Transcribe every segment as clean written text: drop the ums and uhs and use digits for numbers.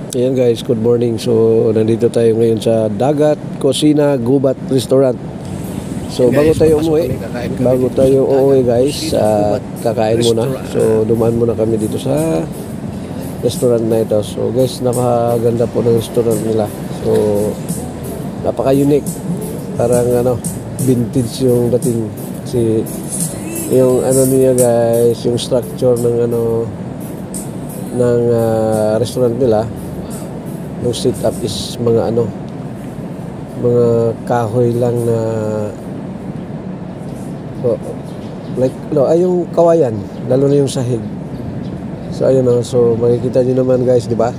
Ayan guys, good morning. So, nandito tayo ngayon sa Dagat Kusina Gubat Restaurant. So, bago tayo uuwi guys, kakain muna. So, dumaan muna kami dito sa restaurant na ito. So, guys, napakaganda po ng restaurant nila. So, napaka-unique. Parang vintage yung dating. Kasi, yung niya guys, yung structure ng restaurant nila, yung setup is mga kahoy lang na yung kawayan, lalo na yung sahig. So ayun so makikita niyo naman guys, di ba?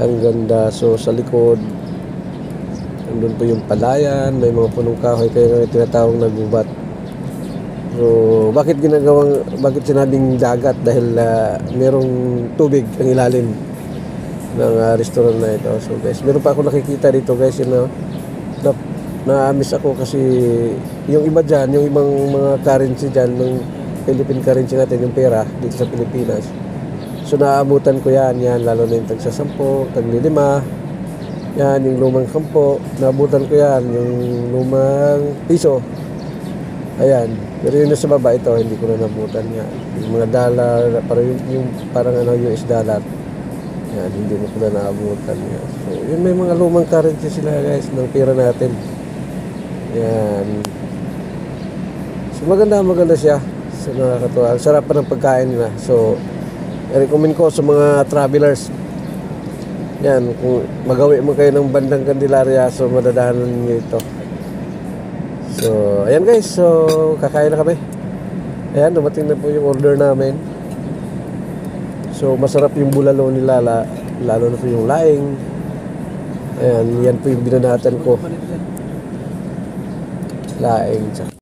Ang ganda. So sa likod nandun po yung palayan, may mga punong kahoy, kaya nga tinatawag na gubat. So bakit sinabing dagat? Dahil merong tubig ang ilalim ng restaurant na ito. So guys, meron pa ako nakikita dito guys, na-miss ako kasi yung iba dyan, yung ibang mga currency dyan, ng Philippine currency natin, yung pera dito sa Pilipinas. So naabutan ko yan, lalo na yung tagsa 10, tagli 5, yan, yung lumang 10, naabutan ko yan, yung lumang piso. Ayan, pero yun sa baba, ito hindi ko na nabutan yan. Yung mga dollar, parang US dollar. Yan, hindi mo pala naabutan yan. So, yun, may mga lumang currency sila guys ng pera natin. Yan. So, maganda siya. So, nakakatuwa. Ang sarap pa ng pagkain nila. So, i-recommend ko sa mga travelers. Yan, kung magawi mo kayo ng bandang Candelaria, so madadahanan niyo ito. So, ayan guys. So, kakain na kami. Ayan, dumating na po yung order namin. So, masarap yung bulalo nila, lalo na po yung laing. Ayan, yan po yung binanatan ko. Laing.